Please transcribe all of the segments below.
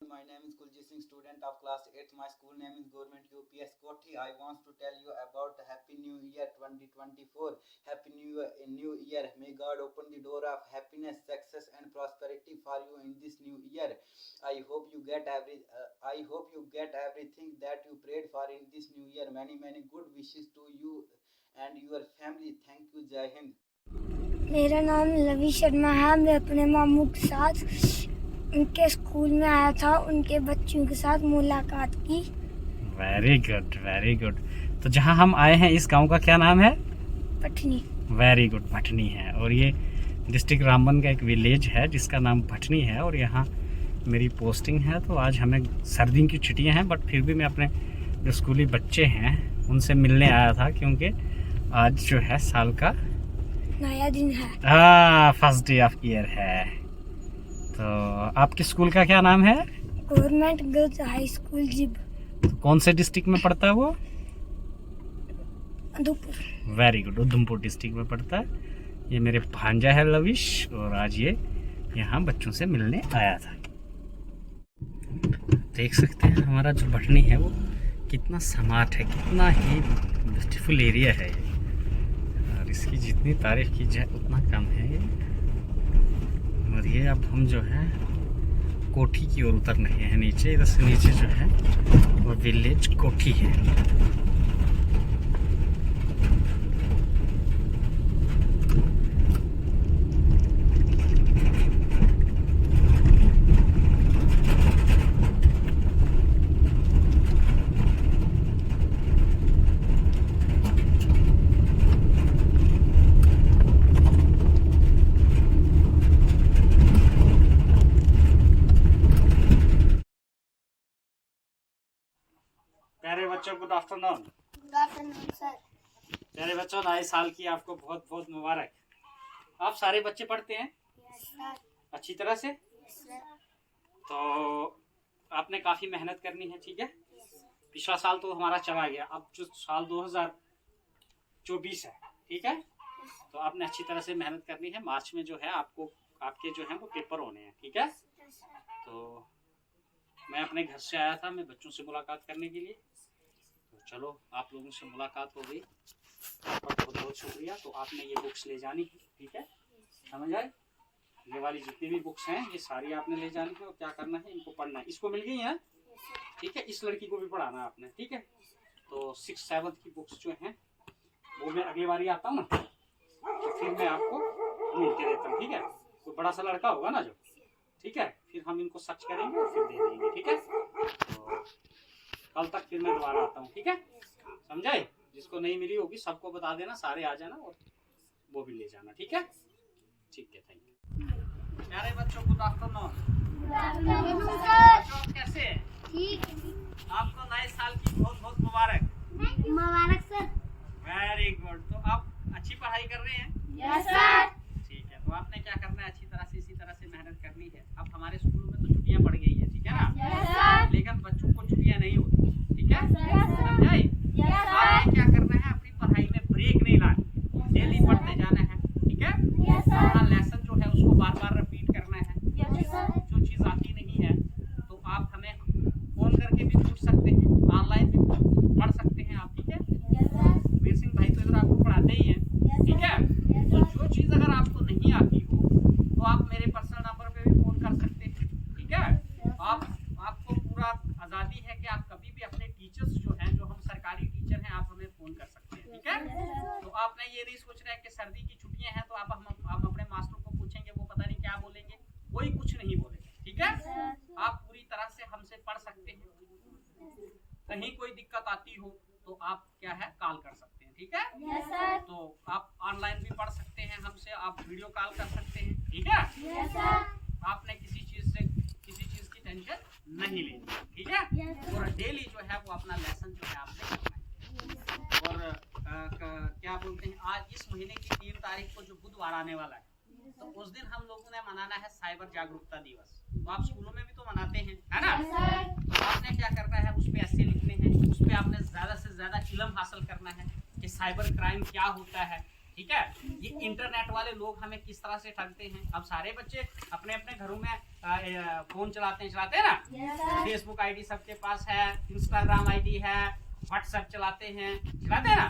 My name is Kuljit Singh, student of class 8th. My school name is Government UPS Kothi. I want to tell you about Happy New Year 2024. Happy New Year. May God open the door of happiness, success, and prosperity for you in this new year. I hope you get everything that you prayed for in this new year. Many good wishes to you and your family. Thank you. Jai Hind. मेरा नाम लवी शर्मा है। मैं अपने मामू के साथ उनके school में आया था, उनके बच्चों के साथ मुलाकात की। Very good, very good. तो जहाँ हम आए हैं इस गांव का क्या नाम है? भटनी। वेरी गुड, भटनी है। और ये डिस्ट्रिक्ट रामबन का एक विलेज है जिसका नाम भटनी है। और यहाँ मेरी पोस्टिंग है। तो आज हमें सर्दी की छुट्टियाँ हैं, बट फिर भी मैं अपने जो स्कूली बच्चे हैं उनसे मिलने आया था, क्योंकि आज जो है साल का नया दिन है। फर्स्ट डे ऑफ ईयर है। तो आपके स्कूल का क्या नाम है? गवर्नमेंट गर्ल्स हाई स्कूल जिब। तो कौन से डिस्ट्रिक्ट में पड़ता है वो? Udhampur. Very good, Udhampur district में पड़ता है। ये मेरे भांजा है लविश, और आज ये यहाँ बच्चों से मिलने आया था। देख सकते हैं हमारा जो भटनी है वो कितना स्मार्ट है, कितना ही ब्यूटीफुल एरिया है ये। और इसकी जितनी तारीफ की जाए उतना कम है ये। और ये अब हम जो है कोठी की ओर उतर रहे हैं नीचे। इधर से नीचे जो है वो विलेज कोठी है। प्यारे बच्चों, good afternoon. Good afternoon sir. प्यारे बच्चों, नए साल की आपको बहुत बहुत मुबारक। आप सारे बच्चे पढ़ते हैं अच्छी तरह से? तो आपने काफ़ी मेहनत करनी है, ठीक है? पिछला साल तो हमारा चला गया, अब जो साल 2024 है, ठीक है? तो आपने अच्छी तरह से मेहनत करनी है। मार्च में जो है आपके जो है वो पेपर होने हैं, ठीक है? तो मैं अपने घर से आया था, मैं बच्चों से मुलाकात करने के लिए। तो चलो, आप लोगों से मुलाकात हो गई, आपका बहुत बहुत शुक्रिया। तो आपने ये बुक्स ले जानी है, ठीक है? समझ आए? ये वाली जितनी भी बुक्स हैं ये सारी आपने ले जानी है। और क्या करना है, इनको पढ़ना है। इसको मिल गई है, ठीक है? इस लड़की को भी पढ़ाना है आपने, ठीक है? तो 6th 7th की बुक्स जो हैं वो मैं अगली बारी आता हूँ ना, तो फिर मैं आपको ढूंढ के देता हूँ, ठीक है? कोई बड़ा सा लड़का होगा ना जो, ठीक है? फिर हम इनको सर्च करेंगे और फिर दे देंगे, ठीक है? तो कल तक फिर मैं दोबारा आता हूँ, ठीक है? समझाए? जिसको नहीं मिली होगी सबको बता देना, सारे आ जाना और वो भी ले जाना, ठीक है? ठीक है, थैंक यू। प्यारे बच्चों, गुड आफ्टरनून। बच्चों, कैसे हैं? ठीक। आपको नए साल की बहुत बहुत मुबारक। मुबारक सर। Very good. तो आप अच्छी पढ़ाई कर रहे हैं? Yes sir. ठीक है। तो आपने क्या करना है, अच्छी तरह से इसी तरह से मेहनत करनी है। अब हमारे स्कूलों में तो छुट्टियां पड़ गई है, ठीक है ना? Yes sir. लेकिन बच्चों को छुट्टियां नहीं होती, ठीक है? Yes sir. समझाए? Yes sir. आपने क्या करना है, अपनी पढ़ाई में ब्रेक नहीं लाना, डेली पढ़ते जाना है, ठीक है? Yes sir. अपना लेसन जो है उसको बार बार रिपीट करना है। Yes sir. जो चीज़ आती नहीं है तो आप हमें फोन करके भी पूछ सकते हैं, ऑनलाइन भी पढ़ सकते हैं आप, ठीक है? Yes sir. वीर सिंह भाई तो इधर आपको पढ़ाते ही हैं, ठीक है? तो जो चीज़ अगर आपको नहीं आती हो तो आप मेरे पर्सनल नंबर पे भी फ़ोन कर सकते हैं, ठीक है? आपको पूरा आज़ादी है कि आप कभी भी अपने टीचर्स जो हैं, जो हम सरकारी टीचर हैं, आप हमें फ़ोन कर सकते हैं, ठीक है? तो आपने ये नहीं सोच रहा है कि सर्दी की छुट्टियां हैं तो हम अपने मास्टर को पूछेंगे, वो पता नहीं क्या बोलेंगे। कोई कुछ नहीं बोलेगा, ठीक है? आप पूरी तरह से हमसे पढ़ सकते हैं। कहीं कोई दिक्कत आती हो तो आप क्या है, कॉल कर सकते हैं, ठीक है? Yes sir. तो आप ऑनलाइन भी पढ़ सकते हैं हमसे, आप वीडियो कॉल कर सकते हैं, ठीक है? Yes sir. आपने किसी चीज़ की टेंशन नहीं लेनी, ठीक है? और डेली जो है वो अपना लेसन जो है आपने करना है। और क्या बोलते हैं, आज इस महीने की 3 तारीख को जो बुधवार आने वाला है, तो उस दिन हम लोगों ने मनाना है साइबर जागरूकता दिवस। तो आप स्कूलों में भी तो मनाते हैं, है ना? तो आपने क्या करना है, उस पे ऐसे लिखने हैं, उस पे आपने ज़्यादा से ज़्यादा इल्म हासिल करना है कि साइबर क्राइम क्या होता है, ठीक है। ये इंटरनेट वाले लोग हमें किस तरह से ठगते हैं। अब सारे बच्चे अपने अपने घरों में फोन चलाते हैं ना। फेसबुक आईडी सबके पास है, इंस्टाग्राम आईडी है, व्हाट्सएप चलाते हैं ना।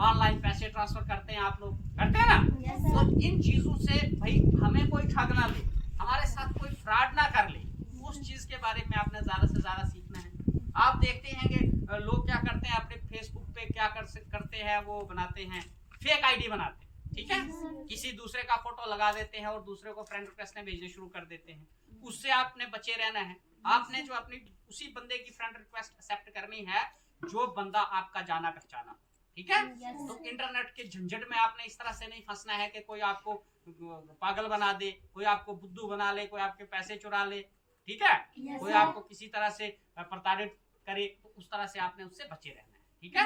ऑनलाइन पैसे ट्रांसफर करते हैं, आप लोग करते हैं ना। तो इन चीजों से भाई हमें कोई ठग ना ले, हमारे साथ कोई फ्रॉड ना कर ले, उस चीज के बारे में आपने ज्यादा से ज्यादा सीखना है। आप देखते हैं कि लोग क्या करते हैं, अपने फेसबुक पे क्या करते हैं, वो बनाते हैं फेक आईडी बनाते हैं, ठीक है। किसी दूसरे का फोटो लगा देते हैं और दूसरे को फ्रेंड रिक्वेस्ट में भेजने शुरू कर देते हैं। उससे आपने बचे रहना है। आपने जो अपनी उसी बंदे की फ्रेंड रिक्वेस्ट एक्सेप्ट करनी है जो बंदा आपका जाना पहचाना, ठीक है। तो इंटरनेट के झंझट में आपने इस तरह से नहीं फंसना है कि कोई आपको पागल बना दे, कोई आपको बुद्धू बना ले, कोई आपके पैसे चुरा ले, ठीक है। कोई आपको किसी तरह से प्रताड़ित करे, तो उस तरह से आपने उससे बचे रहना है, ठीक है।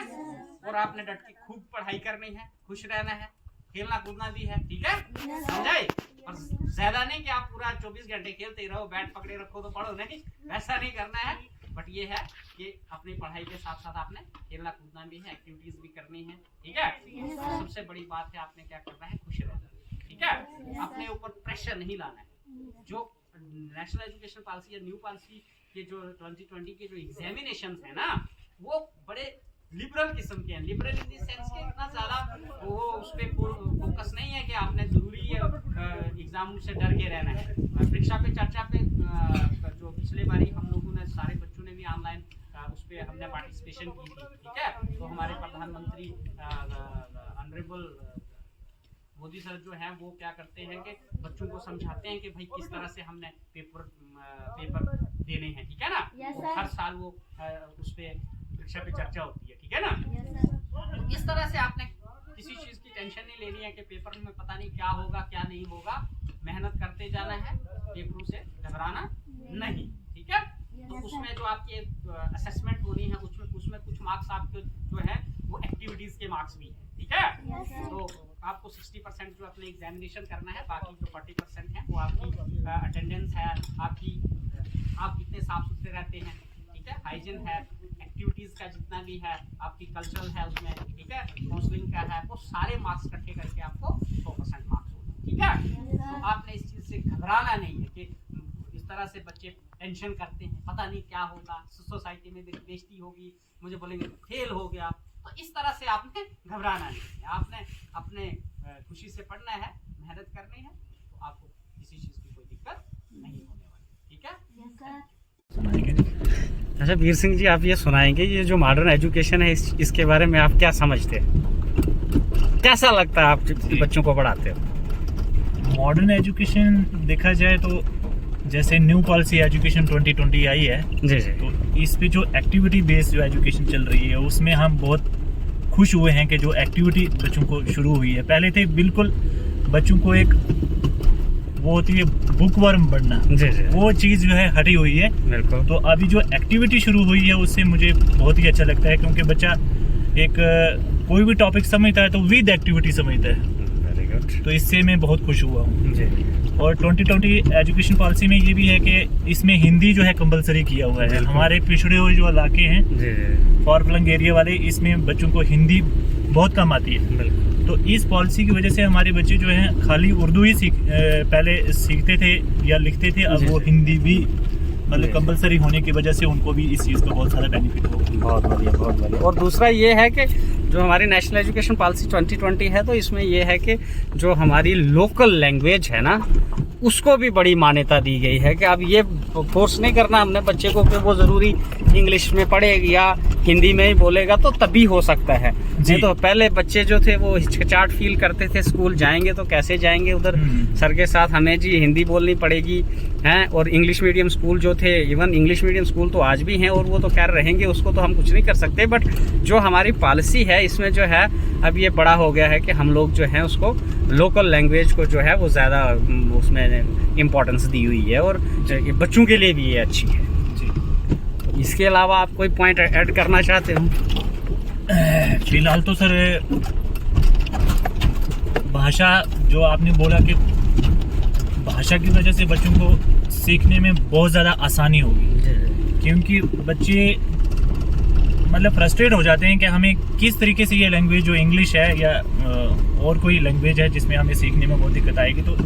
और आपने डट के खूब पढ़ाई करनी है, खुश रहना है, खेलना कूदना भी है, ठीक है, समझाए। और ज्यादा नहीं कि आप पूरा 24 घंटे खेलते ही रहो, बैट पकड़े रखो तो पढ़ो, नहीं, वैसा नहीं करना है। बट ये है कि अपनी पढ़ाई के साथ साथ आपने खेलना कूदना भी है, एक्टिविटीज भी करनी है, ठीक है। और सबसे बड़ी बात है आपने क्या करना है, खुश रहना, ठीक है। अपने ऊपर प्रेशर नहीं लाना है। जो नेशनल एजुकेशन पॉलिसी या न्यू पॉलिसी के जो 2020 के जो एग्जामिनेशन है ना, वो बड़े लिबरल किस्म के हैं। लिबरल इन द सेंस के इतना ज्यादा वो उस पर फोकस नहीं है कि आपने जरूरी एग्जाम से डर के रहना है। परीक्षा पे चर्चा पे जो पिछले बारी हम लोगों ने सारे बच्चों ने भी ऑनलाइन उस पर हमने पार्टिसिपेशन की थी, ठीक है। तो हमारे प्रधानमंत्री ऑनरेबल मोदी सर जो है वो क्या करते हैं कि बच्चों को समझाते हैं कि भाई किस तरह से हमने पेपर देने हैं, ठीक है ना। तो हर साल वो उस पे परीक्षा पे चर्चा होती है, ठीक है ना। तो इस तरह से आपने किसी चीज की टेंशन नहीं लेनी है कि पेपर में पता नहीं क्या होगा क्या नहीं होगा। मेहनत करते जाना है, पेपरों से घबराना नहीं, ठीक है। तो उसमें जो आपकी असेसमेंट होनी है उसमें कुछ मार्क्स आपके जो है वो एक्टिविटीज के मार्क्स भी है, ठीक है। तो आपको 60% जो अपने एग्जामिनेशन करना है, बाकी जो 40% है वो आपकी अटेंडेंस है, आप कितने साफ सुथरे रहते हैं, ठीक है, हाइजीन है, एक्टिविटीज का जितना भी है, आपकी कल्चरल है उसमें, ठीक है, काउंसलिंग का है, वो सारे मार्क्स इकट्ठे करके आपको 100% मार्क्स होगा, ठीक है। तो आपने इस चीज से घबराना नहीं है कि इस तरह से बच्चे टेंशन करते हैं, पता नहीं क्या होगा, सोसाइटी में मेरी बेइज्जती होगी, मुझे बोलेंगे फेल हो गया। तो इस तरह से आपने घबराना नहीं है। आपने अपने खुशी से पढ़ना है, मेहनत करनी है, तो आपको किसी चीज की कोई दिक्कत नहीं होने वाली, ठीक है। अच्छा वीर सिंह जी, आप ये सुनाएंगे ये जो मॉडर्न एजुकेशन है इसके बारे में आप क्या समझते हैं, कैसा लगता है आप बच्चों को पढ़ाते हो। मॉडर्न एजुकेशन देखा जाए तो जैसे न्यू पॉलिसी एजुकेशन 2020 आई है जी जी, तो इस पे जो एक्टिविटी बेस्ड जो एजुकेशन चल रही है उसमें हम बहुत खुश हुए हैं कि जो एक्टिविटी बच्चों को शुरू हुई है। पहले थे बिल्कुल बच्चों को एक वो होती है बुक वर्म बनना, जी जी, वो चीज़ जो है हटी हुई है बिल्कुल। तो अभी जो एक्टिविटी शुरू हुई है उससे मुझे बहुत ही अच्छा लगता है, क्योंकि बच्चा एक कोई भी टॉपिक समझता है तो विद एक्टिविटी समझता है। Very good. तो इससे मैं बहुत खुश हुआ हूँ जी। और 2020 एजुकेशन पॉलिसी में ये भी है कि इसमें हिंदी जो है कंपलसरी किया हुआ है। हमारे पिछड़े हुए जो इलाके हैं जी, फॉर फ्लंग एरिया वाले, इसमें बच्चों को हिंदी बहुत कम आती है। बिल्कुल। तो इस पॉलिसी की वजह से हमारे बच्चे जो हैं खाली उर्दू ही पहले सीखते थे या लिखते थे, अब वो हिंदी भी मतलब कंपलसरी होने की वजह से उनको भी इस चीज़ का बहुत सारा बेनिफिट होगा। बहुत बढ़िया, बहुत बढ़िया। और दूसरा ये है कि जो हमारी नेशनल एजुकेशन पॉलिसी 2020 है तो इसमें ये है कि जो हमारी लोकल लैंग्वेज है ना उसको भी बड़ी मान्यता दी गई है कि अब ये फोर्स नहीं करना हमने बच्चे को कि वो ज़रूरी इंग्लिश में पढ़ेगा या हिंदी में ही बोलेगा तो तभी हो सकता है। नहीं तो पहले बच्चे जो थे वो हिचकिचाहट फील करते थे, स्कूल जाएंगे तो कैसे जाएंगे उधर सर के साथ, हमें जी हिंदी बोलनी पड़ेगी हैं। और इंग्लिश मीडियम स्कूल जो थे, इवन इंग्लिश मीडियम स्कूल तो आज भी हैं और वो तो खैर रहेंगे, उसको तो हम कुछ नहीं कर सकते। बट जो हमारी पॉलिसी है इसमें जो है अब ये बड़ा हो गया है कि हम लोग जो हैं उसको लोकल लैंग्वेज को जो है वो ज़्यादा उसमें इम्पोर्टेंस दी हुई है और बच्चों के लिए भी ये अच्छी है। इसके अलावा आप कोई पॉइंट ऐड करना चाहते हो? फिलहाल तो सर भाषा जो आपने बोला कि भाषा की वजह से बच्चों को सीखने में बहुत ज़्यादा आसानी होगी, क्योंकि बच्चे मतलब फ्रस्ट्रेट हो जाते हैं कि हमें किस तरीके से ये लैंग्वेज जो इंग्लिश है या और कोई लैंग्वेज है जिसमें हमें सीखने में बहुत दिक्कत आएगी, तो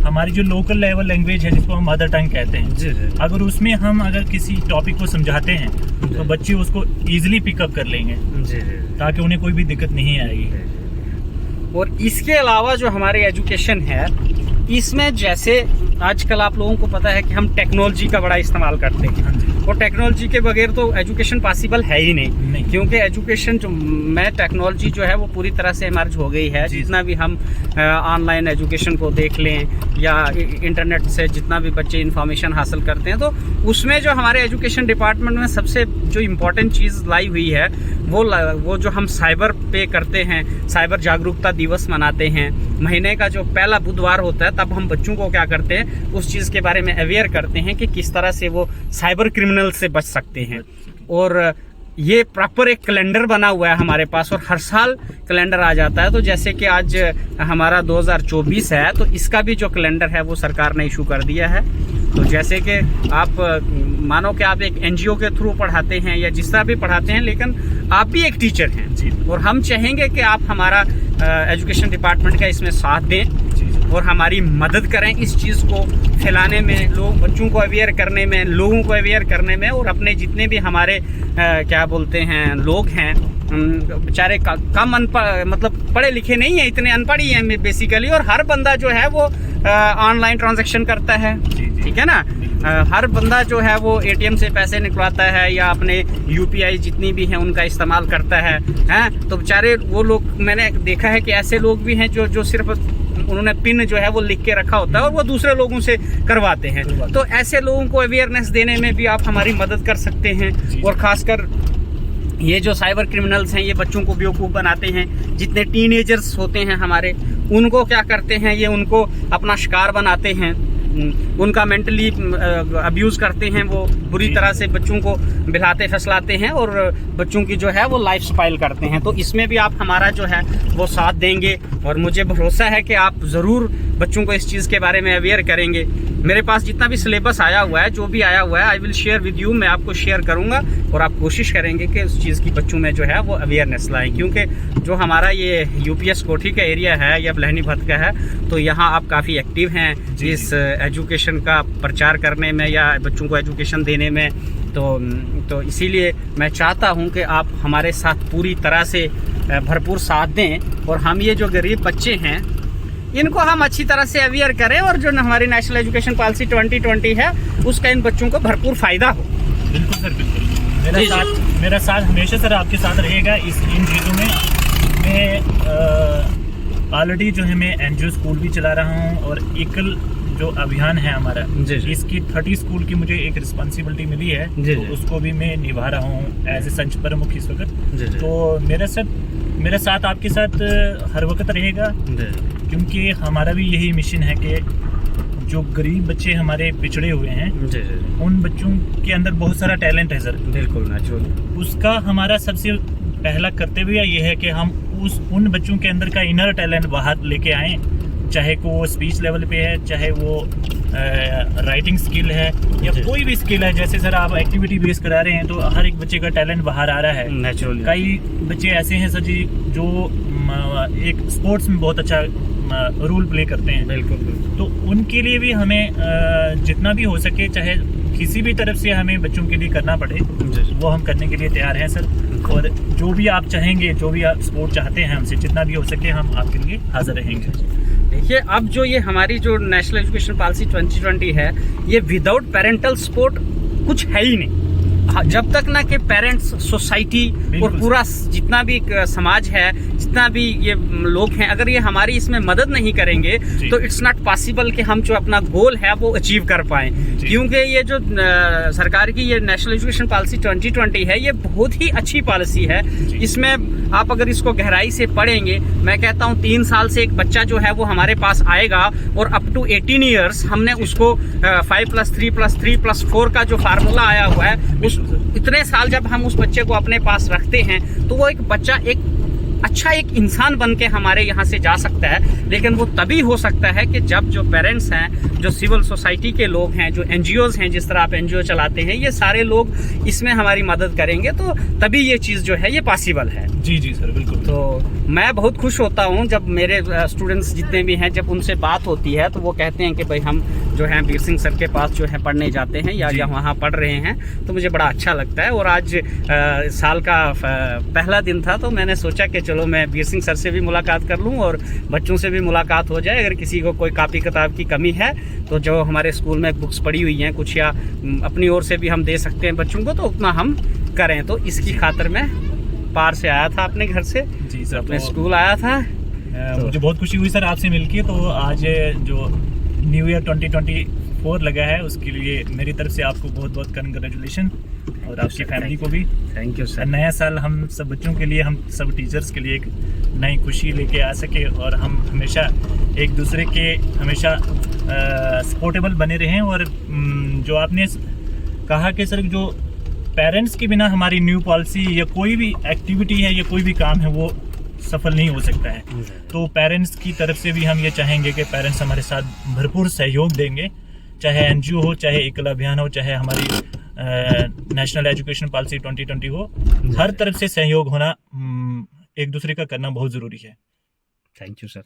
हमारी जो लोकल लेवल लैंग्वेज है जिसको हम मदर टंग कहते हैं, जी जी, अगर उसमें हम अगर किसी टॉपिक को समझाते हैं तो बच्चे उसको ईजिली पिकअप कर लेंगे, जी जी। ताकि उन्हें कोई भी दिक्कत नहीं आएगी। और इसके अलावा जो हमारी एजुकेशन है, इसमें जैसे आजकल आप लोगों को पता है कि हम टेक्नोलॉजी का बड़ा इस्तेमाल करते हैं, हाँ जी। और टेक्नोलॉजी के बगैर तो एजुकेशन पॉसिबल है ही नहीं। क्योंकि एजुकेशन जो टेक्नोलॉजी जो है वो पूरी तरह से इमर्ज हो गई है। जितना भी हम ऑनलाइन एजुकेशन को देख लें या इंटरनेट से जितना भी बच्चे इंफॉर्मेशन हासिल करते हैं, तो उसमें जो हमारे एजुकेशन डिपार्टमेंट में सबसे जो इम्पोर्टेंट चीज़ लाई हुई है वो जो हम साइबर पे करते हैं, साइबर जागरूकता दिवस मनाते हैं। महीने का जो पहला बुधवार होता है तब हम बच्चों को क्या करते हैं, उस चीज़ के बारे में अवेयर करते हैं कि किस तरह से वो साइबर क्रिमिनल से बच सकते हैं। और ये प्रॉपर एक कैलेंडर बना हुआ है हमारे पास, और हर साल कैलेंडर आ जाता है। तो जैसे कि आज हमारा 2024 है, तो इसका भी जो कैलेंडर है वो सरकार ने इशू कर दिया है। तो जैसे कि आप मानो कि आप एक एनजीओ के थ्रू पढ़ाते हैं या जिस तरह भी पढ़ाते हैं, लेकिन आप भी एक टीचर हैं, और हम चाहेंगे कि आप हमारा एजुकेशन डिपार्टमेंट का इसमें साथ दें और हमारी मदद करें इस चीज़ को फैलाने में, लोग बच्चों को अवेयर करने में, लोगों को अवेयर करने में। और अपने जितने भी हमारे क्या बोलते हैं लोग हैं, बेचारे कम अनपढ़, मतलब पढ़े लिखे नहीं है, इतने अनपढ़ ही हैं बेसिकली, और हर बंदा जो है वो ऑनलाइन ट्रांजैक्शन करता है, ठीक है ना। हर बंदा जो है वो एटीएम से पैसे निकलवाता है या अपने यूपीआई जितनी भी हैं उनका इस्तेमाल करता है, हैं। तो बेचारे वो लोग, मैंने देखा है कि ऐसे लोग भी हैं जो सिर्फ उन्होंने पिन जो है वो लिख के रखा होता है और वो दूसरे लोगों से करवाते हैं। तो ऐसे लोगों को अवेयरनेस देने में भी आप हमारी मदद कर सकते हैं। और ख़ासकर ये जो साइबर क्रिमिनल्स हैं, ये बच्चों को बेवकूफ़ बनाते हैं। जितने टीनेजर्स होते हैं हमारे, उनको क्या करते हैं, ये उनको अपना शिकार बनाते हैं, उनका मेंटली अब्यूज़ करते हैं, वो बुरी तरह से बच्चों को बिलाते फसलाते हैं और बच्चों की जो है वो लाइफ स्पाइल करते हैं। तो इसमें भी आप हमारा जो है वो साथ देंगे, और मुझे भरोसा है कि आप ज़रूर बच्चों को इस चीज़ के बारे में अवेयर करेंगे। मेरे पास जितना भी सिलेबस आया हुआ है, जो भी आया हुआ है, I will share with you, मैं आपको शेयर करूंगा, और आप कोशिश करेंगे कि उस चीज़ की बच्चों में जो है वो अवेयरनेस लाएं। क्योंकि जो हमारा ये यूपीएस कोठी का एरिया है या बलहनी भत्त का है, तो यहाँ आप काफ़ी एक्टिव हैं इस एजुकेशन का प्रचार करने में या बच्चों को एजुकेशन देने में। तो इसीलिए मैं चाहता हूँ कि आप हमारे साथ पूरी तरह से भरपूर साथ दें, और हम ये जो गरीब बच्चे हैं इनको हम अच्छी तरह से अवेयर करें, और जो हमारी नेशनल एजुकेशन पॉलिसी 2020 है उसका इन बच्चों को भरपूर फ़ायदा हो। बिल्कुल सर, बिल्कुल। मेरा साथ हमेशा सर आपके साथ रहेगा इन चीज़ों में। मैं ऑलरेडी जो है मैं एनजीओ स्कूल भी चला रहा हूँ, और एकल जो अभियान है हमारा, इसकी 30 स्कूल की मुझे एक रिस्पॉन्सिबिलिटी मिली है, तो उसको भी मैं निभा रहा हूँ एज ए संच प्रमुख इस वक्त। तो मेरा साथ आपके साथ हर वक्त रहेगा, क्योंकि हमारा भी यही मिशन है कि जो गरीब बच्चे हमारे पिछड़े हुए हैं, उन बच्चों के अंदर बहुत सारा टैलेंट है सर। बिल्कुल नेचुरल। उसका हमारा सबसे पहला कर्तव्य ये है कि हम उन बच्चों के अंदर का इनर टैलेंट बाहर लेके आएँ, चाहे को वो स्पीच लेवल पे है, चाहे वो राइटिंग स्किल है या कोई भी स्किल है। जैसे सर आप एक्टिविटी बेस करा रहे हैं, तो हर एक बच्चे का टैलेंट बाहर आ रहा है नेचुरली। कई बच्चे ऐसे हैं सर जी जो एक स्पोर्ट्स में बहुत अच्छा रोल प्ले करते हैं। बिल्कुल। तो उनके लिए भी हमें जितना भी हो सके, चाहे किसी भी तरफ से हमें बच्चों के लिए करना पड़े, वो हम करने के लिए तैयार हैं सर। और जो भी आप चाहेंगे, जो भी आप सपोर्ट चाहते हैं हमसे, जितना भी हो सके हम आपके लिए हाजिर रहेंगे। देखिए, अब जो ये हमारी जो नेशनल एजुकेशन पॉलिसी 2020 है, ये विदाउट पेरेंटल सपोर्ट कुछ है ही नहीं। जब तक ना कि पेरेंट्स, सोसाइटी और पूरा जितना भी समाज है, जितना भी ये लोग हैं, अगर ये हमारी इसमें मदद नहीं करेंगे तो इट्स नॉट पॉसिबल कि हम जो अपना गोल है वो अचीव कर पाएँ। क्योंकि ये जो सरकार की ये नेशनल एजुकेशन पॉलिसी 2020 है, ये बहुत ही अच्छी पॉलिसी है। इसमें आप अगर इसको गहराई से पढ़ेंगे, मैं कहता हूँ 3 साल से एक बच्चा जो है वो हमारे पास आएगा, और अप टू 18 ईयर्स हमने उसको 5+3+3+4 का जो फार्मूला आया हुआ है, उस इतने साल जब हम उस बच्चे को अपने पास रखते हैं, तो वो एक बच्चा एक अच्छा एक इंसान बन के हमारे यहाँ से जा सकता है, लेकिन वो तभी हो सकता है कि जब जो पेरेंट्स हैं, जो सिविल सोसाइटी के लोग हैं, जो NGOs हैं, जिस तरह आप NGO चलाते हैं, ये सारे लोग इसमें हमारी मदद करेंगे तो तभी ये चीज़ जो है ये पॉसिबल है। जी जी सर, बिल्कुल। तो मैं बहुत खुश होता हूँ जब मेरे स्टूडेंट्स जितने भी हैं, जब उनसे बात होती है तो वो कहते हैं कि भाई हम जो है वीर सिंह सर के पास जो है पढ़ने जाते हैं या वहाँ पढ़ रहे हैं, तो मुझे बड़ा अच्छा लगता है। और आज साल का पहला दिन था तो मैंने सोचा कि चलो मैं वीर सिंह सर से भी मुलाकात कर लूँ और बच्चों से भी मुलाकात हो जाए। अगर किसी को कोई कापी किताब की कमी है तो जो हमारे स्कूल में बुक्स पड़ी हुई हैं कुछ, या अपनी ओर से भी हम दे सकते हैं बच्चों को, तो उतना हम करें। तो इसकी खातिर मैं पार से आया था अपने घर से, जी सर, अपने स्कूल आया था। मुझे बहुत खुशी हुई सर आपसे मिलके। तो आज जो न्यू ईयर 2024 लगा है उसके लिए मेरी तरफ से आपको बहुत बहुत कंग्रेचुलेशन, और आपकी फैमिली को भी थैंक यू सर। नया साल हम सब बच्चों के लिए, हम सब टीचर्स के लिए एक नई खुशी लेके आ सके, और हम हमेशा एक दूसरे के हमेशा सपोर्टेबल बने रहें। और जो आपने कहा कि सर जो पेरेंट्स के बिना हमारी न्यू पॉलिसी या कोई भी एक्टिविटी है या कोई भी काम है वो सफल नहीं हो सकता है। तो पेरेंट्स की तरफ से भी हम ये चाहेंगे कि पेरेंट्स हमारे साथ भरपूर सहयोग देंगे, चाहे NGO हो, चाहे एकल अभियान हो, चाहे हमारी नेशनल एजुकेशन पॉलिसी 2020 हो। हर तरफ से सहयोग होना, एक दूसरे का करना बहुत ज़रूरी है। Thank you sir.